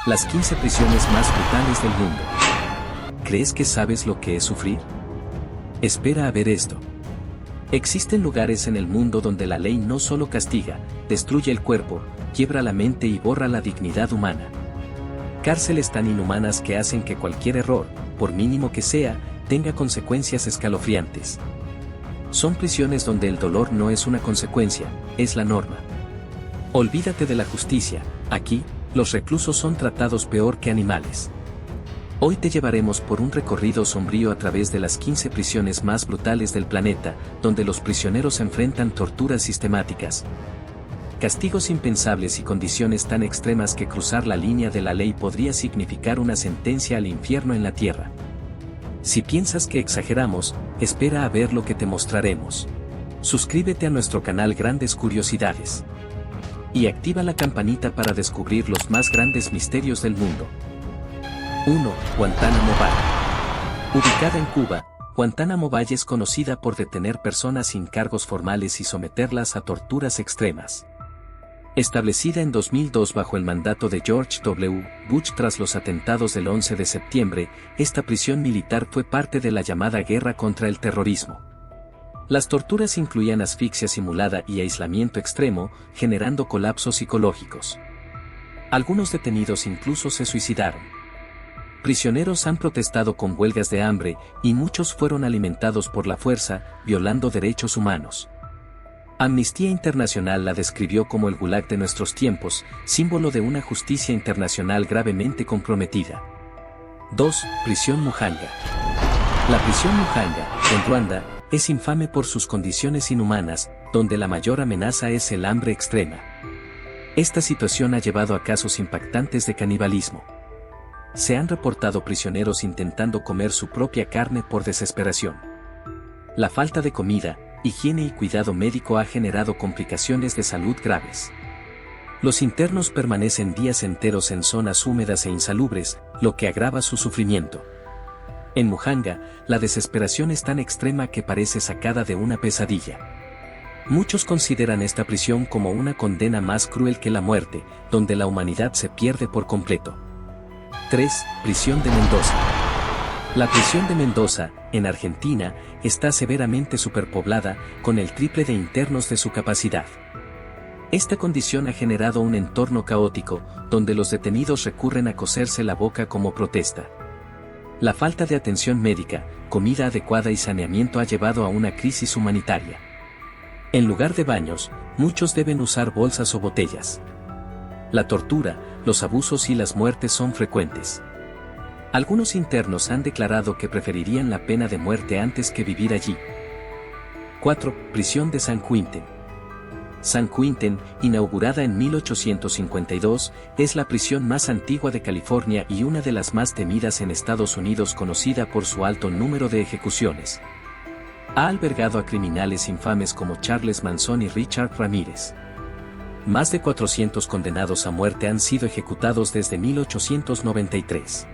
Las 15 prisiones más brutales del mundo. ¿Crees que sabes lo que es sufrir? Espera a ver esto. Existen lugares en el mundo donde la ley no solo castiga, destruye el cuerpo, quiebra la mente y borra la dignidad humana. Cárceles tan inhumanas que hacen que cualquier error, por mínimo que sea, tenga consecuencias escalofriantes. Son prisiones donde el dolor no es una consecuencia, es la norma. Olvídate de la justicia, aquí, los reclusos son tratados peor que animales. Hoy te llevaremos por un recorrido sombrío a través de las 15 prisiones más brutales del planeta, donde los prisioneros enfrentan torturas sistemáticas, castigos impensables y condiciones tan extremas que cruzar la línea de la ley podría significar una sentencia al infierno en la tierra. Si piensas que exageramos, espera a ver lo que te mostraremos. Suscríbete a nuestro canal Grandes Curiosidades y activa la campanita para descubrir los más grandes misterios del mundo. 1. Guantánamo Bay. Ubicada en Cuba, Guantánamo Bay es conocida por detener personas sin cargos formales y someterlas a torturas extremas. Establecida en 2002 bajo el mandato de George W. Bush tras los atentados del 11 de septiembre, esta prisión militar fue parte de la llamada guerra contra el terrorismo. Las torturas incluían asfixia simulada y aislamiento extremo, generando colapsos psicológicos. Algunos detenidos incluso se suicidaron. Prisioneros han protestado con huelgas de hambre, y muchos fueron alimentados por la fuerza, violando derechos humanos. Amnistía Internacional la describió como el Gulag de nuestros tiempos, símbolo de una justicia internacional gravemente comprometida. 2. Prisión Muhanga. La prisión Muhanga, en Ruanda, es infame por sus condiciones inhumanas, donde la mayor amenaza es el hambre extrema. Esta situación ha llevado a casos impactantes de canibalismo. Se han reportado prisioneros intentando comer su propia carne por desesperación. La falta de comida, higiene y cuidado médico ha generado complicaciones de salud graves. Los internos permanecen días enteros en zonas húmedas e insalubres, lo que agrava su sufrimiento. En Muhanga, la desesperación es tan extrema que parece sacada de una pesadilla. Muchos consideran esta prisión como una condena más cruel que la muerte, donde la humanidad se pierde por completo. 3. Prisión de Mendoza. La prisión de Mendoza, en Argentina, está severamente superpoblada, con el triple de internos de su capacidad. Esta condición ha generado un entorno caótico, donde los detenidos recurren a coserse la boca como protesta. La falta de atención médica, comida adecuada y saneamiento ha llevado a una crisis humanitaria. En lugar de baños, muchos deben usar bolsas o botellas. La tortura, los abusos y las muertes son frecuentes. Algunos internos han declarado que preferirían la pena de muerte antes que vivir allí. 4. Prisión de San Quentin. San Quentin, inaugurada en 1852, es la prisión más antigua de California y una de las más temidas en Estados Unidos, conocida por su alto número de ejecuciones. Ha albergado a criminales infames como Charles Manson y Richard Ramírez. Más de 400 condenados a muerte han sido ejecutados desde 1893.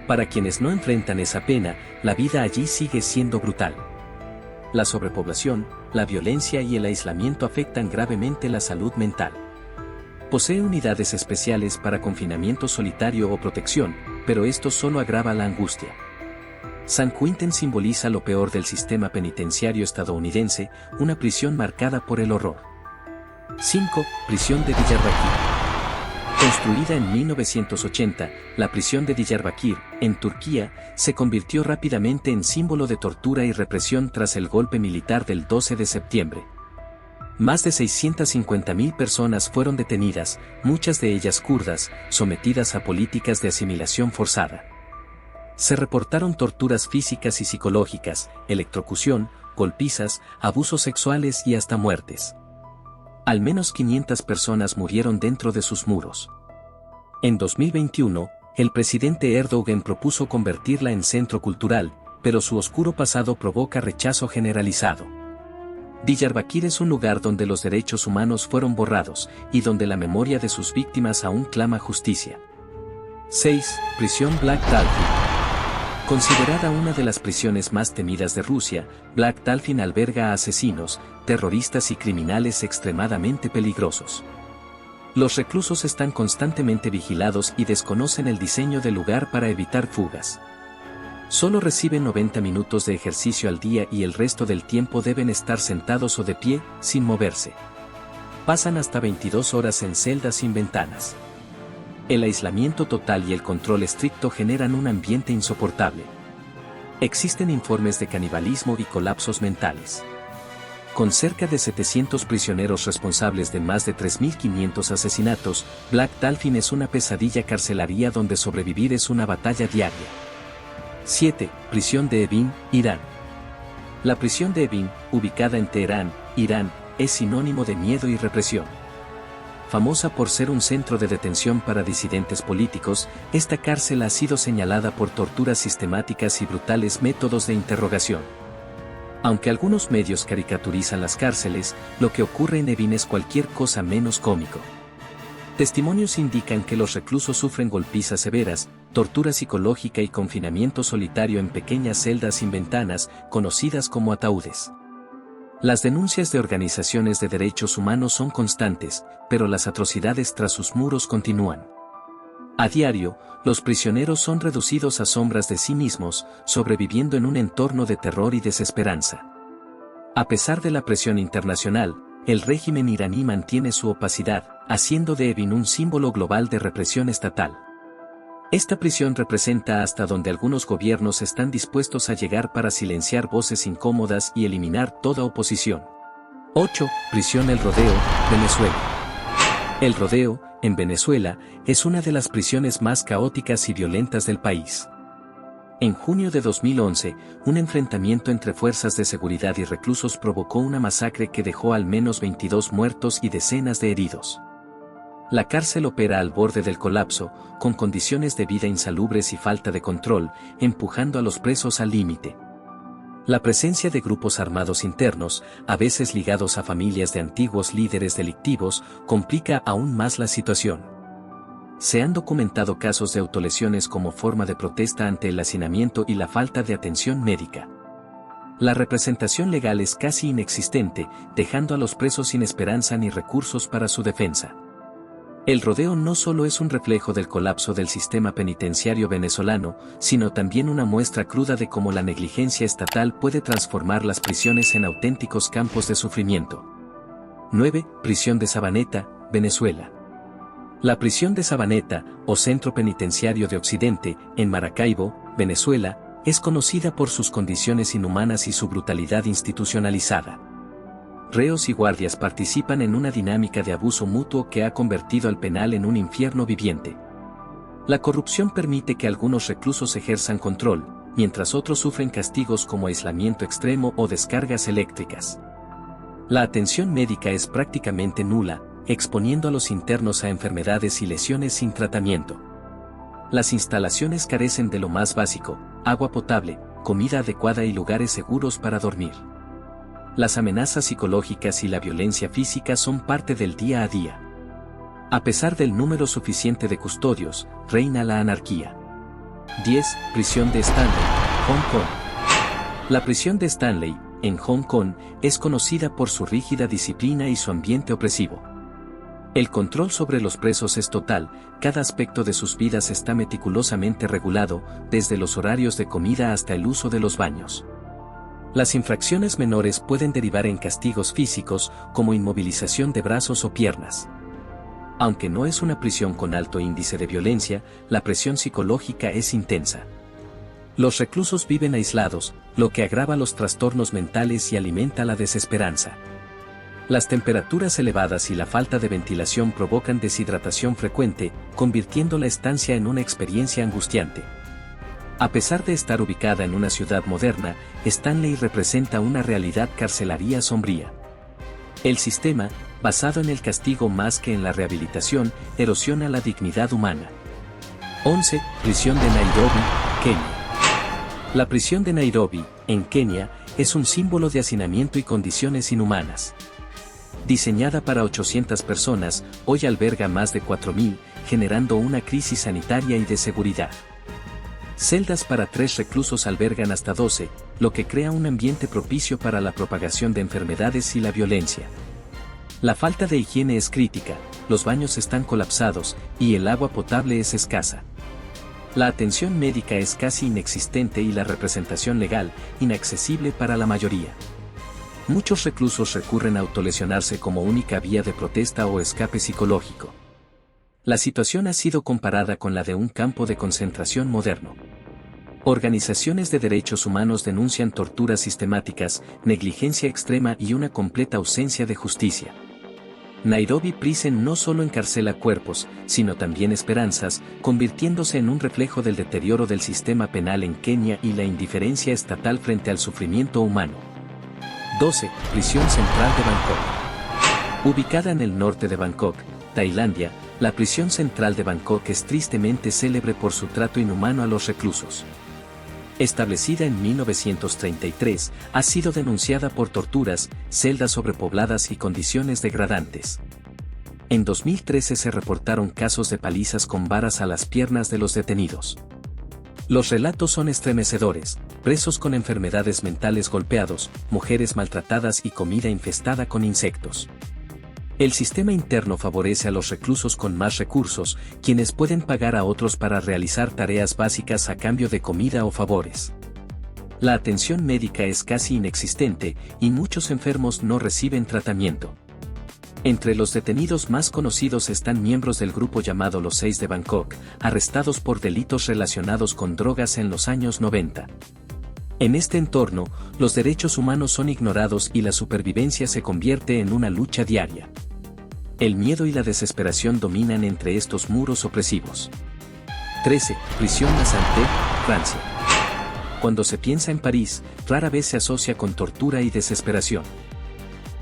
Para quienes no enfrentan esa pena, la vida allí sigue siendo brutal. La sobrepoblación, la violencia y el aislamiento afectan gravemente la salud mental. Posee unidades especiales para confinamiento solitario o protección, pero esto solo agrava la angustia. San Quentin simboliza lo peor del sistema penitenciario estadounidense, una prisión marcada por el horror. 5. Prisión de Diyarbakir. Construida en 1980, la prisión de Diyarbakir, en Turquía, se convirtió rápidamente en símbolo de tortura y represión tras el golpe militar del 12 de septiembre. Más de 650.000 personas fueron detenidas, muchas de ellas kurdas, sometidas a políticas de asimilación forzada. Se reportaron torturas físicas y psicológicas, electrocución, golpizas, abusos sexuales y hasta muertes. Al menos 500 personas murieron dentro de sus muros. En 2021, el presidente Erdogan propuso convertirla en centro cultural, pero su oscuro pasado provoca rechazo generalizado. Diyarbakir es un lugar donde los derechos humanos fueron borrados, y donde la memoria de sus víctimas aún clama justicia. 6. Prisión Black Dolphin. Considerada una de las prisiones más temidas de Rusia, Black Dolphin alberga a asesinos, terroristas y criminales extremadamente peligrosos. Los reclusos están constantemente vigilados y desconocen el diseño del lugar para evitar fugas. Solo reciben 90 minutos de ejercicio al día y el resto del tiempo deben estar sentados o de pie, sin moverse. Pasan hasta 22 horas en celdas sin ventanas. El aislamiento total y el control estricto generan un ambiente insoportable. Existen informes de canibalismo y colapsos mentales. Con cerca de 700 prisioneros responsables de más de 3.500 asesinatos, Black Dolphin es una pesadilla carcelaria donde sobrevivir es una batalla diaria. 7. Prisión de Evin, Irán. La prisión de Evin, ubicada en Teherán, Irán, es sinónimo de miedo y represión. Famosa por ser un centro de detención para disidentes políticos, esta cárcel ha sido señalada por torturas sistemáticas y brutales métodos de interrogación. Aunque algunos medios caricaturizan las cárceles, lo que ocurre en Evin es cualquier cosa menos cómico. Testimonios indican que los reclusos sufren golpizas severas, tortura psicológica y confinamiento solitario en pequeñas celdas sin ventanas, conocidas como ataúdes. Las denuncias de organizaciones de derechos humanos son constantes, pero las atrocidades tras sus muros continúan. A diario, los prisioneros son reducidos a sombras de sí mismos, sobreviviendo en un entorno de terror y desesperanza. A pesar de la presión internacional, el régimen iraní mantiene su opacidad, haciendo de Evin un símbolo global de represión estatal. Esta prisión representa hasta donde algunos gobiernos están dispuestos a llegar para silenciar voces incómodas y eliminar toda oposición. 8. Prisión El Rodeo, Venezuela. El Rodeo, en Venezuela, es una de las prisiones más caóticas y violentas del país. En junio de 2011, un enfrentamiento entre fuerzas de seguridad y reclusos provocó una masacre que dejó al menos 22 muertos y decenas de heridos. La cárcel opera al borde del colapso, con condiciones de vida insalubres y falta de control, empujando a los presos al límite. La presencia de grupos armados internos, a veces ligados a familias de antiguos líderes delictivos, complica aún más la situación. Se han documentado casos de autolesiones como forma de protesta ante el hacinamiento y la falta de atención médica. La representación legal es casi inexistente, dejando a los presos sin esperanza ni recursos para su defensa. El Rodeo no solo es un reflejo del colapso del sistema penitenciario venezolano, sino también una muestra cruda de cómo la negligencia estatal puede transformar las prisiones en auténticos campos de sufrimiento. 9. Prisión de Sabaneta, Venezuela. La prisión de Sabaneta, o Centro Penitenciario de Occidente, en Maracaibo, Venezuela, es conocida por sus condiciones inhumanas y su brutalidad institucionalizada. Reos y guardias participan en una dinámica de abuso mutuo que ha convertido al penal en un infierno viviente. La corrupción permite que algunos reclusos ejerzan control, mientras otros sufren castigos como aislamiento extremo o descargas eléctricas. La atención médica es prácticamente nula, exponiendo a los internos a enfermedades y lesiones sin tratamiento. Las instalaciones carecen de lo más básico: agua potable, comida adecuada y lugares seguros para dormir. Las amenazas psicológicas y la violencia física son parte del día a día. A pesar del número suficiente de custodios, reina la anarquía. 10. Prisión de Stanley, Hong Kong. La prisión de Stanley, en Hong Kong, es conocida por su rígida disciplina y su ambiente opresivo. El control sobre los presos es total, cada aspecto de sus vidas está meticulosamente regulado, desde los horarios de comida hasta el uso de los baños. Las infracciones menores pueden derivar en castigos físicos, como inmovilización de brazos o piernas. Aunque no es una prisión con alto índice de violencia, la presión psicológica es intensa. Los reclusos viven aislados, lo que agrava los trastornos mentales y alimenta la desesperanza. Las temperaturas elevadas y la falta de ventilación provocan deshidratación frecuente, convirtiendo la estancia en una experiencia angustiante. A pesar de estar ubicada en una ciudad moderna, Stanley representa una realidad carcelaria sombría. El sistema, basado en el castigo más que en la rehabilitación, erosiona la dignidad humana. 11. Prisión de Nairobi, Kenia. La prisión de Nairobi, en Kenia, es un símbolo de hacinamiento y condiciones inhumanas. Diseñada para 800 personas, hoy alberga más de 4.000, generando una crisis sanitaria y de seguridad. Celdas para 3 reclusos albergan hasta 12, lo que crea un ambiente propicio para la propagación de enfermedades y la violencia. La falta de higiene es crítica, los baños están colapsados y el agua potable es escasa. La atención médica es casi inexistente y la representación legal, inaccesible para la mayoría. Muchos reclusos recurren a autolesionarse como única vía de protesta o escape psicológico. La situación ha sido comparada con la de un campo de concentración moderno. Organizaciones de derechos humanos denuncian torturas sistemáticas, negligencia extrema y una completa ausencia de justicia. Nairobi Prison no solo encarcela cuerpos, sino también esperanzas, convirtiéndose en un reflejo del deterioro del sistema penal en Kenia y la indiferencia estatal frente al sufrimiento humano. 12. Prisión Central de Bangkok. Ubicada en el norte de Bangkok, Tailandia, la prisión central de Bangkok es tristemente célebre por su trato inhumano a los reclusos. Establecida en 1933, ha sido denunciada por torturas, celdas sobrepobladas y condiciones degradantes. En 2013 se reportaron casos de palizas con varas a las piernas de los detenidos. Los relatos son estremecedores: presos con enfermedades mentales golpeados, mujeres maltratadas y comida infestada con insectos. El sistema interno favorece a los reclusos con más recursos, quienes pueden pagar a otros para realizar tareas básicas a cambio de comida o favores. La atención médica es casi inexistente y muchos enfermos no reciben tratamiento. Entre los detenidos más conocidos están miembros del grupo llamado Los Seis de Bangkok, arrestados por delitos relacionados con drogas en los años 90. En este entorno, los derechos humanos son ignorados y la supervivencia se convierte en una lucha diaria. El miedo y la desesperación dominan entre estos muros opresivos. 13. Prisión La Santé, Francia. Cuando se piensa en París, rara vez se asocia con tortura y desesperación.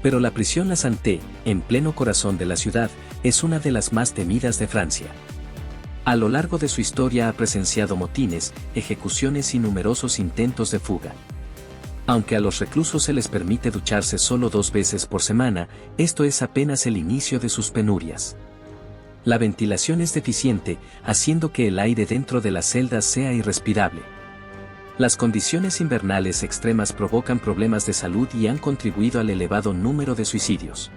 Pero la prisión La Santé, en pleno corazón de la ciudad, es una de las más temidas de Francia. A lo largo de su historia ha presenciado motines, ejecuciones y numerosos intentos de fuga. Aunque a los reclusos se les permite ducharse solo 2 veces por semana, esto es apenas el inicio de sus penurias. La ventilación es deficiente, haciendo que el aire dentro de las celdas sea irrespirable. Las condiciones invernales extremas provocan problemas de salud y han contribuido al elevado número de suicidios.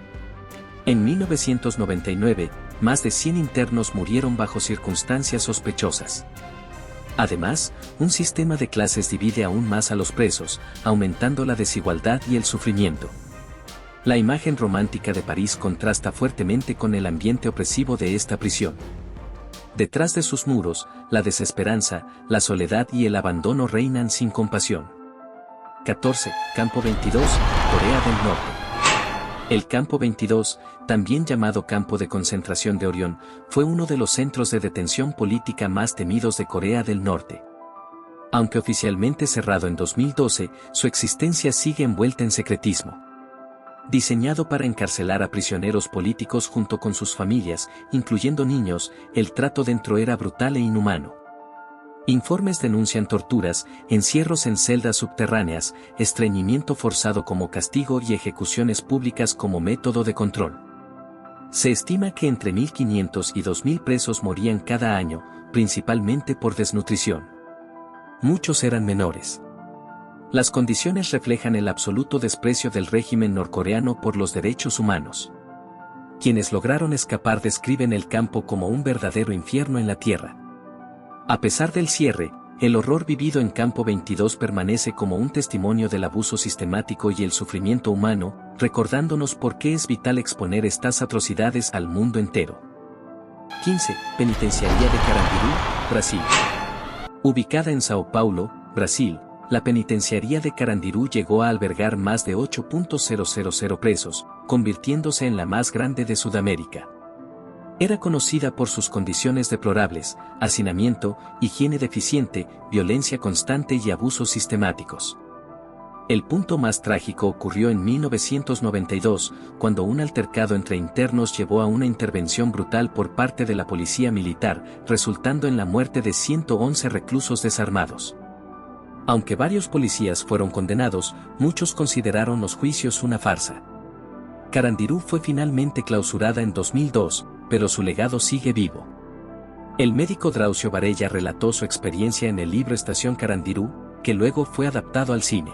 En 1999, más de 100 internos murieron bajo circunstancias sospechosas. Además, un sistema de clases divide aún más a los presos, aumentando la desigualdad y el sufrimiento. La imagen romántica de París contrasta fuertemente con el ambiente opresivo de esta prisión. Detrás de sus muros, la desesperanza, la soledad y el abandono reinan sin compasión. 14. Campo 22, Corea del Norte. El Campo 22, también llamado Campo de Concentración de Orión, fue uno de los centros de detención política más temidos de Corea del Norte. Aunque oficialmente cerrado en 2012, su existencia sigue envuelta en secretismo. Diseñado para encarcelar a prisioneros políticos junto con sus familias, incluyendo niños, el trato dentro era brutal e inhumano. Informes denuncian torturas, encierros en celdas subterráneas, estreñimiento forzado como castigo y ejecuciones públicas como método de control. Se estima que entre 1.500 y 2.000 presos morían cada año, principalmente por desnutrición. Muchos eran menores. Las condiciones reflejan el absoluto desprecio del régimen norcoreano por los derechos humanos. Quienes lograron escapar describen el campo como un verdadero infierno en la tierra. A pesar del cierre, el horror vivido en Campo 22 permanece como un testimonio del abuso sistemático y el sufrimiento humano, recordándonos por qué es vital exponer estas atrocidades al mundo entero. 15. Penitenciaría de Carandiru, Brasil. Ubicada en Sao Paulo, Brasil, la penitenciaría de Carandiru llegó a albergar más de 8.000 presos, convirtiéndose en la más grande de Sudamérica. Era conocida por sus condiciones deplorables, hacinamiento, higiene deficiente, violencia constante y abusos sistemáticos. El punto más trágico ocurrió en 1992, cuando un altercado entre internos llevó a una intervención brutal por parte de la policía militar, resultando en la muerte de 111 reclusos desarmados. Aunque varios policías fueron condenados, muchos consideraron los juicios una farsa. Carandiru fue finalmente clausurada en 2002, pero su legado sigue vivo. El médico Drauzio Varela relató su experiencia en el libro Estación Carandiru, que luego fue adaptado al cine.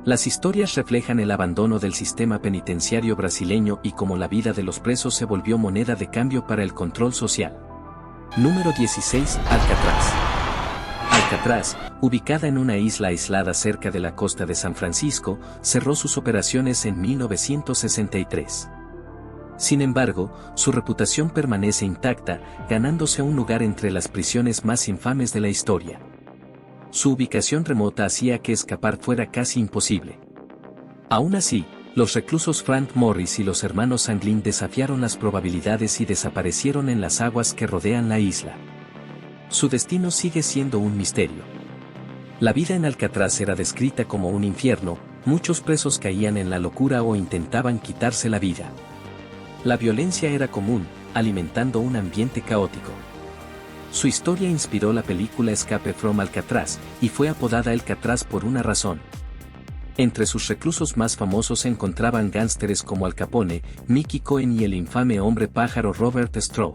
Las historias reflejan el abandono del sistema penitenciario brasileño y cómo la vida de los presos se volvió moneda de cambio para el control social. Número 16. Alcatraz. Alcatraz, ubicada en una isla aislada cerca de la costa de San Francisco, cerró sus operaciones en 1963. Sin embargo, su reputación permanece intacta, ganándose un lugar entre las prisiones más infames de la historia. Su ubicación remota hacía que escapar fuera casi imposible. Aún así, los reclusos Frank Morris y los hermanos Anglin desafiaron las probabilidades y desaparecieron en las aguas que rodean la isla. Su destino sigue siendo un misterio. La vida en Alcatraz era descrita como un infierno, muchos presos caían en la locura o intentaban quitarse la vida. La violencia era común, alimentando un ambiente caótico. Su historia inspiró la película Escape from Alcatraz, y fue apodada Alcatraz por una razón. Entre sus reclusos más famosos se encontraban gánsteres como Al Capone, Mickey Cohen y el infame hombre pájaro Robert Stroh.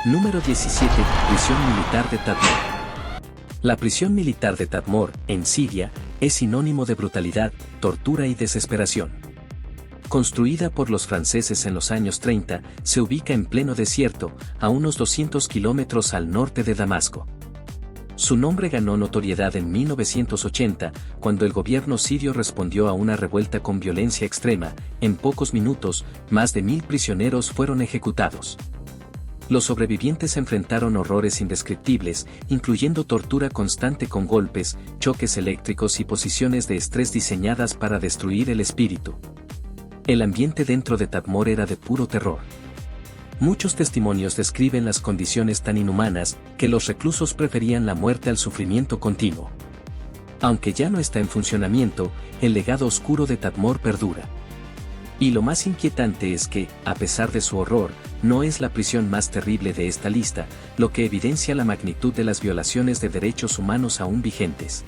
Número 17. Prisión militar de Tadmor. La prisión militar de Tadmor, en Siria, es sinónimo de brutalidad, tortura y desesperación. Construida por los franceses en los años 30, se ubica en pleno desierto, a unos 200 kilómetros al norte de Damasco. Su nombre ganó notoriedad en 1980, cuando el gobierno sirio respondió a una revuelta con violencia extrema. En pocos minutos, más de 1000 prisioneros fueron ejecutados. Los sobrevivientes enfrentaron horrores indescriptibles, incluyendo tortura constante con golpes, choques eléctricos y posiciones de estrés diseñadas para destruir el espíritu. El ambiente dentro de Tadmor era de puro terror. Muchos testimonios describen las condiciones tan inhumanas, que los reclusos preferían la muerte al sufrimiento continuo. Aunque ya no está en funcionamiento, el legado oscuro de Tadmor perdura. Y lo más inquietante es que, a pesar de su horror, no es la prisión más terrible de esta lista, lo que evidencia la magnitud de las violaciones de derechos humanos aún vigentes.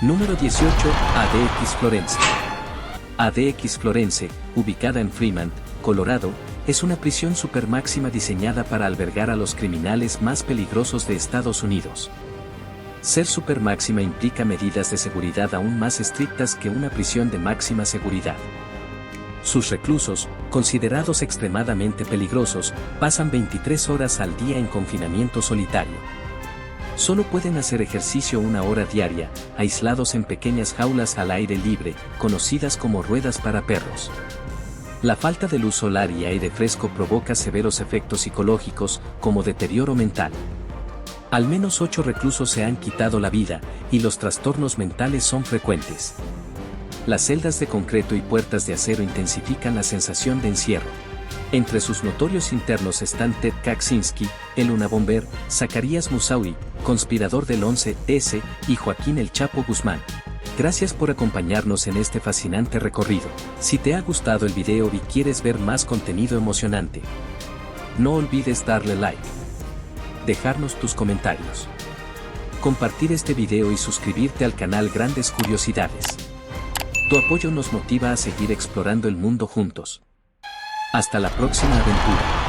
Número 18. ADX Florence. ADX Florence, ubicada en Fremont, Colorado, es una prisión supermáxima diseñada para albergar a los criminales más peligrosos de Estados Unidos. Ser supermáxima implica medidas de seguridad aún más estrictas que una prisión de máxima seguridad. Sus reclusos, considerados extremadamente peligrosos, pasan 23 horas al día en confinamiento solitario. Solo pueden hacer ejercicio 1 hora diaria, aislados en pequeñas jaulas al aire libre, conocidas como ruedas para perros. La falta de luz solar y aire fresco provoca severos efectos psicológicos, como deterioro mental. Al menos 8 reclusos se han quitado la vida, y los trastornos mentales son frecuentes. Las celdas de concreto y puertas de acero intensifican la sensación de encierro. Entre sus notorios internos están Ted Kaczynski, el Unabomber, Zacarías Moussaoui, conspirador del 11S, y Joaquín El Chapo Guzmán. Gracias por acompañarnos en este fascinante recorrido. Si te ha gustado el video y quieres ver más contenido emocionante, no olvides darle like, dejarnos tus comentarios, compartir este video y suscribirte al canal Grandes Curiosidades. Tu apoyo nos motiva a seguir explorando el mundo juntos. Hasta la próxima aventura.